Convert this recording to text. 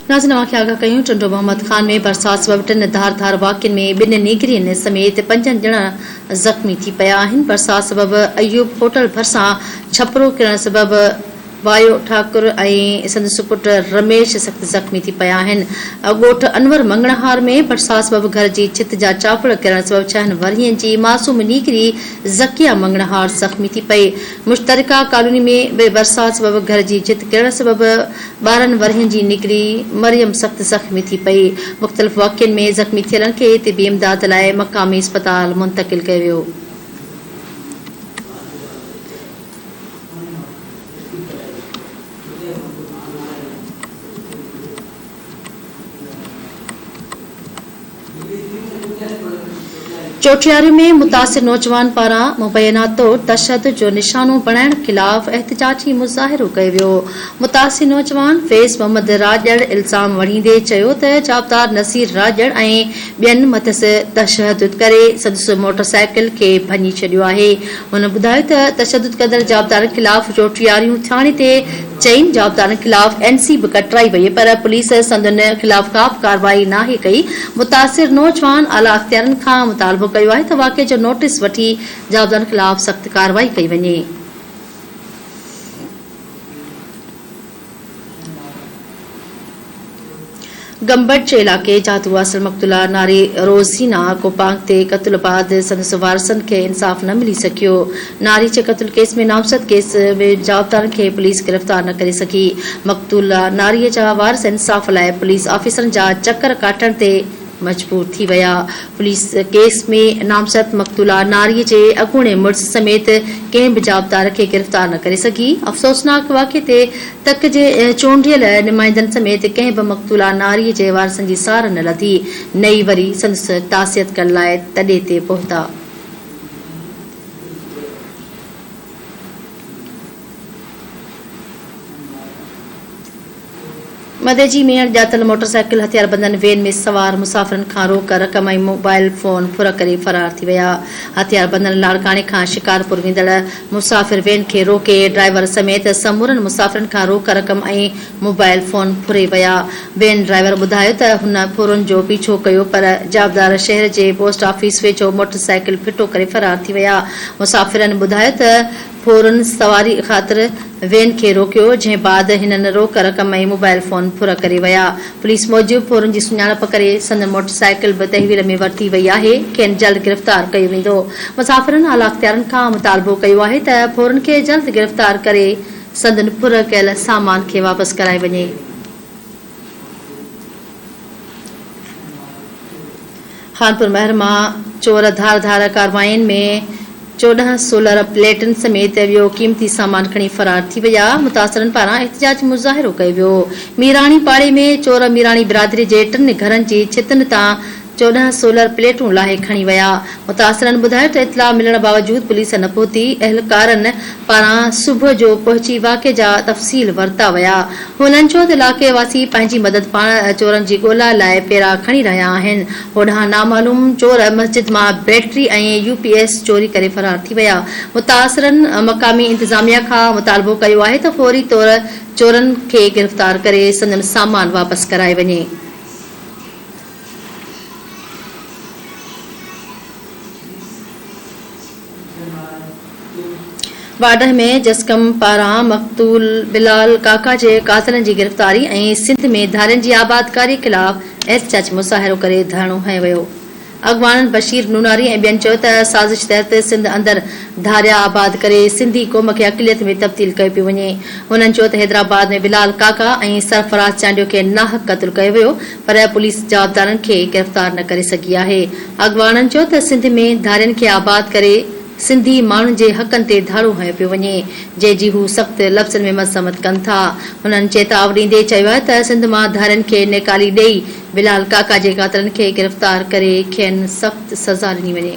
नाज़रीन आगाह कयूं टंडो मोहम्मद खान में बरसात सबब टिन धार वाक़िअनि में 2 नीगरियुनि समेत 5 ॼणा ज़ख़्मी थी पिया आहिनि। बरसात सबब अयूब होटल भरिसां छपरो किरण सबब वायो ठाकुर ऐं संदसि पुट रमेश सख़्त ज़ख़्मी थी पिया आहिनि। ॻोठ अनवर मंगणहार में बरसात सबब घर जी छित जा चापड़ किरण सबब 6 वरियनि जी मासूम नीकरी ज़किया मंगणहार ज़ख़्मी थी पई। मुश्तरका कॉलोनी में बि बरसात सबब घर जी छित किरण सबब 12 वरियनि जी निकरी मरियम सख़्त ज़ख़्मी थी पई। मुख़्तलिफ़ वाक़िअनि में ज़ख़्मी थियलनि खे तिबी इमदाद लाइ मक़ामी अस्पताल मुंतक़िल कयो वियो। चोटियारी में मुतासिर नौजवान पारां मुबैना तौर तशद्दुद जो निशानो बणाइण खिलाफ़ एहतजाजी मुज़ाहिरो कयो वियो। मुतासिर नौजवान फैज़ मोहम्मद राजड़ इल्ज़ाम वड़ींदे चयो त जाबदार नसीर राजड़ ऐं ॿियनि मथसि तशद्दुद करे संदसि मोटरसाइकिल खे भञी छॾियो आहे। हुन ॿुधायो त तशद्दुद कंदड़ जाबदारनि खिलाफ़ चोटियारियूं थाणे ते चईन जाबदारनि खिलाफ़ NC बि कटराई वई पर पुलिस संदनि खिलाफ़ का बि कार्रवाई नाहे कई। मुतासिर नौजवान आला अख़्तियारनि खां मुतालबो कयो आहे त वाक़िए जो नोटिस वठी जाबदारनि खिलाफ़ सख़्त कार्रवाई कई वञे। गंबट जे इलाक़े जातू वासिल मक़तूला नारी रोज़ीना कोपांग ते क़त्ल बाद संदसि वारसनि खे इंसाफ़ न मिली सघियो। नारी जे क़त्ल केस में नामज़द केस में जाबदारनि खे पुलिस गिरफ़्तार न करे सघी। मक़तूला नारीअ जा वारिस इंसाफ़ लाइ पुलिस ऑफिसरनि जा चकर काटण ते मजबूर थी विया। पुलिस केस में नामज़द मक़तूला नारीअ जे अॻूणे मुड़िस समेत कंहिं बि जाबदार खे गिरफ़्तार न करे सघी। अफ़सोसनाक वाक़िए ते तक जे चूंडियल नुमाइंदनि समेत कंहिं बि मक़तूला नारीअ जे वारसनि जी सार न लधी। नई वरी संदसि तासियत करण लाइ तॾे ते पहुता। मदेजी में ॼातल मोटरसाइकिल हथियार बंदन वैन में सवार मुसाफ़िरनि खां रोक रक़म ऐं मोबाइल फोन फुर करे फरार थी विया। हथियार बंदन लाड़काणे खां शिकारपुर वेंदड़ मुसाफ़िर वैन खे रोके ड्राइवर समेत समूरनि मुसाफ़िरनि खां रोक रक़म ऐं मोबाइल फोन फुरे विया। वैन ड्राइवर ॿुधायो त हुन फुरनि जो पीछो कयो पर जाबदार शहर जे पोस्ट ऑफिस वेझो मोटरसाइकिल फिटो करे फरार थी विया। मुसाफ़िरनि ॿुधायो त फोरन सवारी ख़ातिर वैन खे रोकियो जंहिं बाद हिननि रोक रक़म ऐं मोबाइल फोन फुर करे विया। पुलिस मूजिबि फोरन जी सुञाणप करे संदन मोटरसाइकिल बि तहवील में वरिती वई आहे। खेनि जल्द गिरफ़्तार कयो वेंदो। मुसाफ़िरनि आला अख़्तियारनि खां मुतालबो कयो आहे त फोरन खे जल्द गिरफ़्तार करे संदन फुर कयल सामान खे वापसि कराए वञे। खानपुर महर मां चोर धार कार्रवाइनि में 14 सोलर प्लेटनि समेत ॿियो क़ीमती सामान खणी फरार थी विया। मुतासिरनि पारां एहतजाज मुज़ाहिरो कयो वियो। मीराणी पाड़े में चोर मीराणी बिरादरी जे 3 घरनि जी छितनि तां 14 सोलर प्लेटूं लाहे खणी विया। मुतासिरनि ॿुधायो त इतला मिलण बावजूद पुलिस न पहुती। अहलकारनि पारां सुबुह जो पहुची वाक़िए जा तफ़सील वरिता विया। हुननि चयो त इलाइक़े वासी पंहिंजी मदद पाण चोरनि जी ॻोल्हा लाइ पेरा खणी रहिया आहिनि। होॾां नामालूम चोर मस्जिद मां बैटरी ऐं UPS चोरी करे फरार थी विया। मुतासिरनि मक़ामी इंतिज़ामिया खां मुतालबो कयो आहे त फौरी तौर चोरनि खे गिरफ़्तार करे संदन सामान वापसि कराए वञे। वाडह में जसकम पारां मक़तूल बिलाल काका जे कातलनि जी गिरफ़्तारी ऐं सिंध में धारियुनि जी आबादकारी ख़िलाफ़ एहतजाज मुज़ाहिरो करे धरणो हंयो वियो। अॻवाननि बशीर नूनारी ऐं ॿियनि चयो त साज़िश तहत सिंध अंदरि धारिया आबाद करे सिंधी क़ौम खे अक़लियत में तब्दील कयो पियो वञे। हुननि चयो त हैदराबाद में बिलाल काका ऐं सरफराज़ चांडियो खे नाहक क़त्ल कयो वियो पर पुलिस जाबदारनि खे गिरफ़्तार न करे सघी आहे। अॻवाननि चयो त सिंध में धारियुनि खे आबाद करे सिंधी माण्हुनि जे हक़नि ते धाड़ो हंयो पियो वञे जंहिंजी हू सख़्त लफ़्ज़नि में मज़म्मत कनि था। हुननि चेतावनी ॾेई चयो आहे त सिंध मां धारियुनि खे निकाली ॾेई बिलाल काका जे कातलनि खे गिरफ़्तार करे खेनि सख़्त सज़ा ॾिनी वञे।